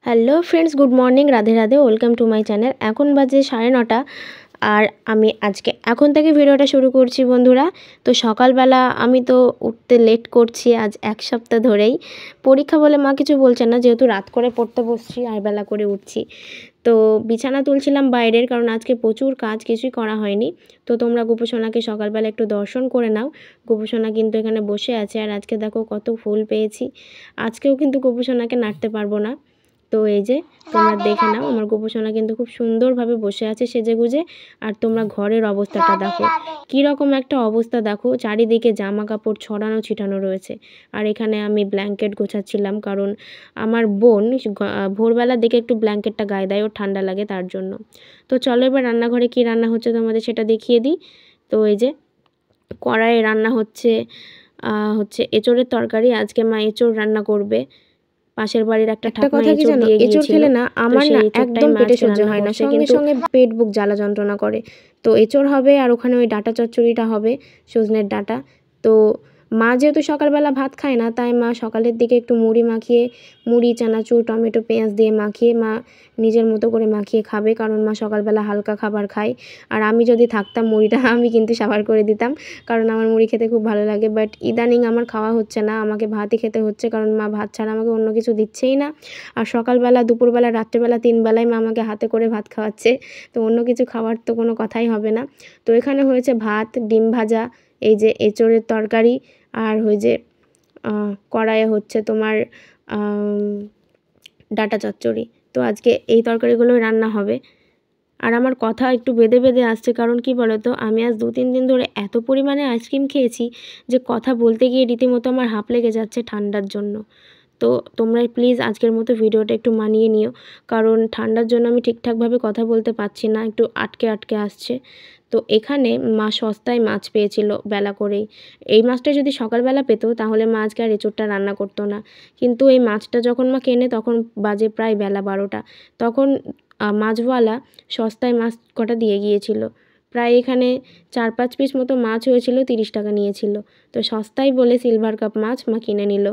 Hello friends, good morning, Radhe Radhe, welcome to my channel. এখন বাজে 9:30 আর আমি আজকে এখন থেকে ভিডিওটা শুরু করছি বন্ধুরা। তো সকালবেলা আমি তো উঠতে লেট করছি আজ এক সপ্তাহ ধরেই। পরীক্ষা বলে মা কিছু বলছে না, যেহেতু রাত করে পড়তে বসছি আর বেলা করে উঠছি। তো বিছানা তুলছিলাম বাইরের, কারণ আজকে প্রচুর কাজ, কিছুই করা হয়নি। তো তোমরা গোপুসোনাকে সকালবেলা একটু দর্শন করে নাও। গোপুসোনা কিন্তু এখানে বসে আছে, আর আজকে দেখো কত ফুল পেয়েছি। আজকেও কিন্তু গোপুসোনাকে নাড়তে পারবো না। তো এই যে তোমরা দেখে নাও, আমার গোপুসোনা কিন্তু খুব সুন্দরভাবে বসে আছে সেজেগুজে। আর তোমরা ঘরের অবস্থাটা দেখো, কীরকম একটা অবস্থা দেখো, চারিদিকে জামা কাপড় ছড়ানো ছিটানো রয়েছে। আর এখানে আমি ব্ল্যাঙ্কেট গোছাচ্ছিলাম, কারণ আমার বোন ভোরবেলার দিকে একটু ব্ল্যাঙ্কেটটা গায়ে দেয়, ওর ঠান্ডা লাগে তার জন্য। তো চলো এবার রান্নাঘরে কী রান্না হচ্ছে তোমাদের সেটা দেখিয়ে দিই। তো এই যে কড়াইয়ে রান্না হচ্ছে এঁচোড়ের তরকারি। আজকে মা এঁচোড় রান্না করবে। পাশের বাড়ির একটা কথা কি জানো, এঁচোড় খেলে না আমার না একদম পেটে সহ্য হয় না, সঙ্গে সঙ্গে পেট বুক জ্বালা যন্ত্রণা করে। তো এঁচোড় হবে, আর ওখানে ওই ডাঁটা চচ্চড়িটা হবে, সজনের ডাঁটা। তো মা যেহেতু সকালবেলা ভাত খায় না, তাই মা সকালের দিকে একটু মুড়ি মাখিয়ে, মুড়ি, চানাচুর, টমেটো, পেঁয়াজ দিয়ে মাখিয়ে মা নিজের মতো করে মাখিয়ে খাবে, কারণ মা সকালবেলা হালকা খাবার খায়। আর আমি যদি থাকতাম মুড়িটা আমি কিন্তু সাবার করে দিতাম, কারণ আমার মুড়ি খেতে খুব ভালো লাগে। বাট ইদানিং আমার খাওয়া হচ্ছে না, আমাকে ভাতই খেতে হচ্ছে, কারণ মা ভাত ছাড়া আমাকে অন্য কিছু দিচ্ছেই না। আর সকালবেলা, দুপুরবেলা, রাত্রেবেলা 3 বেলায় মা আমাকে হাতে করে ভাত খাওয়াচ্ছে, তো অন্য কিছু খাওয়ার তো কোনো কথাই হবে না। তো এখানে হয়েছে ভাত, ডিম ভাজা, এই যে এঁচোড়ের তরকারি, আর ওই যে কড়াইয়ে হচ্ছে তোমার ডাঁটা চচ্চড়ি। তো আজকে এই তরকারিগুলোই রান্না হবে। আর আমার কথা একটু বেঁধে বেঁধে আসছে, কারণ কি বলো তো, আমি আজ 2-3 দিন ধরে এত পরিমাণে আইসক্রিম খেয়েছি যে কথা বলতে গিয়ে রীতিমতো আমার হাঁপ লেগে যাচ্ছে ঠান্ডার জন্য। তো তোমরা প্লিজ আজকের মতো ভিডিওটা একটু মানিয়ে নিও, কারণ ঠান্ডার জন্য আমি ঠিকঠাকভাবে কথা বলতে পারছি না, একটু আটকে আটকে আসছে। তো এখানে মা সস্তায় মাছ পেয়েছিল বেলা করেই। এই মাছটা যদি সকালবেলা পেতো তাহলে মা আজকে আর এঁচোড়টা রান্না করতো না। কিন্তু এই মাছটা যখন মা কেনে তখন বাজে প্রায় বেলা 12টা। তখন মাছওয়ালা সস্তায় মাছ কটা দিয়ে গিয়েছিল। প্রায় এখানে 4-5 পিস মতো মাছ হয়েছিল, 30 টাকা নিয়েছিল। তো সস্তায় বলে সিলভার কাপ মাছ মা কিনে নিল।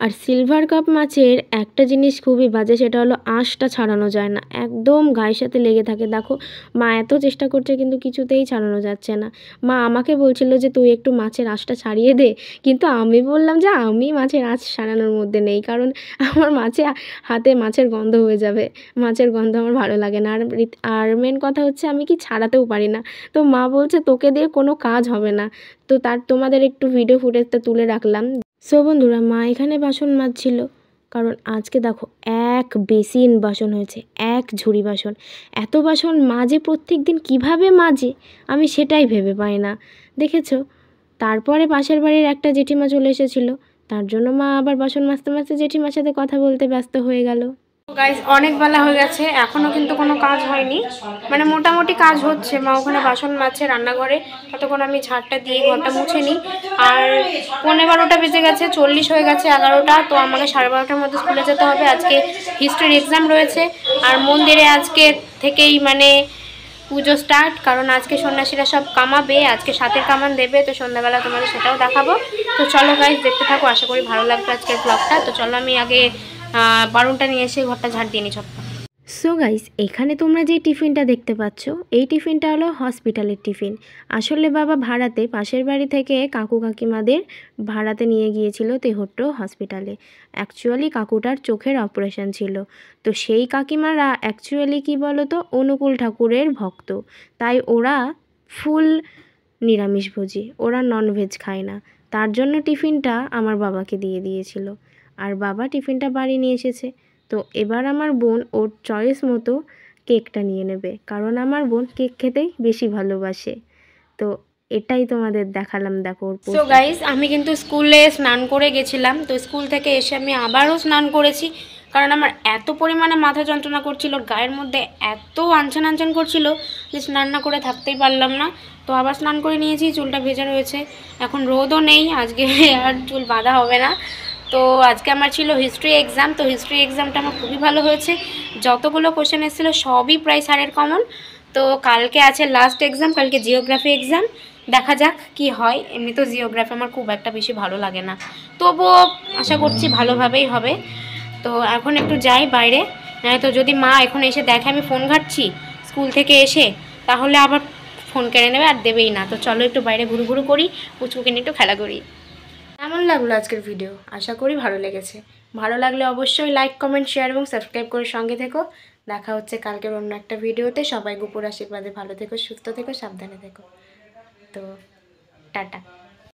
আর সিলভার কাপ মাছের একটা জিনিস খুবই বাজে, সেটা হলো আঁশটা ছাড়ানো যায় না, একদম গায়ের সাথে লেগে থাকে। দেখো মা এত চেষ্টা করছে কিন্তু কিছুতেই ছাড়ানো যাচ্ছে না। মা আমাকে বলছিল যে তুই একটু মাছের আঁশটা ছাড়িয়ে দে, কিন্তু আমি বললাম যে আমি মাছের আঁশ ছাড়ানোর মধ্যে নেই, কারণ আমার হাতে মাছের গন্ধ হয়ে যাবে, মাছের গন্ধ আমার ভালো লাগে না। আর মেন কথা হচ্ছে আমি কি ছাড়াতেও পারি না। তো মা বলছে তোকে দিয়ে কোনো কাজ হবে না। তো তোমাদের একটু ভিডিও ফুটেজটা তুলে রাখলাম। সো বন্ধুরা, মা এখানে বাসন মাজছিল, কারণ আজকে দেখো 1 বেসিন বাসন হয়েছে, 1 ঝুড়ি বাসন। এত বাসন মাজে প্রত্যেক দিন, কীভাবে মাজে আমি সেটাই ভেবে পাই না, দেখেছো। তারপরে পাশের বাড়ির একটা জেঠিমা চলে এসেছিলো, তার জন্য মা আবার বাসন মাজতে মাজতে জেঠিমার সাথে কথা বলতে ব্যস্ত হয়ে গেল। গাইস, অনেক বেলা হয়ে গেছে, এখনও কিন্তু কোনো কাজ হয়নি, মানে মোটামুটি কাজ হচ্ছে। মা ওখানে বাসন মাজছে রান্নাঘরে, ততক্ষণ আমি ঝাড়টা দিয়ে ঘরটা মুছে নিই। আর 11:15 বেজে গেছে, 40 হয়ে গেছে 11টা। তো আমাকে 12:30টার মধ্যে স্কুলে যেতে হবে। আজকে হিস্ট্রির এক্সাম রয়েছে, আর মন্দিরে আজকে থেকেই মানে পুজো স্টার্ট, কারণ আজকে সন্ন্যাসীরা সব কামাবে, আজকে সাতের কামান দেবে। তো সন্ধ্যাবেলা তোমাদের সেটাও দেখাবো। তো চলো গাইস, দেখতে থাকো, আশা করি ভালো লাগবে আজকের ব্লগটা। তো চলো আমি আগে বারুনটা নিয়ে এসে ঘরটা ঝাড় দিয়ে নিই ছোট্ট। সো গাইস, এখানে তোমরা যে টিফিনটা দেখতে পাচ্ছ, এই টিফিনটা হলো হসপিটালের টিফিন। আসলে বাবা ভাড়াতে পাশের বাড়ি থেকে কাকু কাকিমাদের ভাড়াতে নিয়ে গিয়েছিল তেহট্ট হসপিটালে। অ্যাকচুয়ালি কাকুটার চোখের অপারেশন ছিল। তো সেই কাকিমারা অ্যাকচুয়ালি কী বলো তো, অনুকূল ঠাকুরের ভক্ত, তাই ওরা ফুল নিরামিষভোজী, ওরা ননভেজ খায় না। তার জন্য টিফিনটা আমার বাবাকে দিয়ে দিয়েছিল, আর বাবা টিফিনটা বাড়ি নিয়ে এসেছে। তো এবার আমার বোন ওর চয়েস মতো কেকটা নিয়ে নেবে, কারণ আমার বোন কেক খেতেই বেশি ভালোবাসে। তো এটাই তোমাদের দেখালাম, দেখো। সো গাইস, আমি কিন্তু স্কুলে স্নান করে গেছিলাম। তো স্কুল থেকে এসে আমি আবারও স্নান করেছি, কারণ আমার এত পরিমাণে মাথা যন্ত্রণা করছিল, গায়ের মধ্যে এত আনচান আনচান করছিল যে স্নান না করে থাকতেই পারলাম না। তো আবার স্নান করে নিয়েছি, চুলটা ভেজা রয়েছে, এখন রোদও নেই, আজকে আর চুল বাঁধা হবে না। তো আজকে আমার ছিল হিস্ট্রি এক্সাম। তো হিস্ট্রি এক্সামটা আমার খুবই ভালো হয়েছে, যতগুলো কোশ্চেন এসেছিলো সবই প্রায় স্যারের কমন। তো কালকে আছে লাস্ট এক্সাম, কালকে জিওগ্রাফি এক্সাম, দেখা যাক কি হয়। এমনি তো জিওগ্রাফি আমার খুব একটা বেশি ভালো লাগে না, তবুও আশা করছি ভালোভাবেই হবে। তো এখন একটু যাই বাইরে, তো যদি মা এখন এসে দেখে আমি ফোন ঘাঁটছি স্কুল থেকে এসে, তাহলে আবার ফোন কেড়ে নেবে আর দেবেই না। তো চলো একটু বাইরে ঘুরু ঘুরু করি, পুচকুকে নিয়ে একটু খেলা করি। কেমন লাগলো আজকের ভিডিও? আশা করি ভালো লেগেছে। ভালো লাগলে অবশ্যই লাইক, কমেন্ট, শেয়ার এবং সাবস্ক্রাইব করে সঙ্গে থেকো। দেখা হচ্ছে কালকের অন্য একটা ভিডিওতে। সবাই গোপুর আশীর্বাদে ভালো থেকো, সুস্থ থেকো, সাবধানে থেকো। তো টাটা।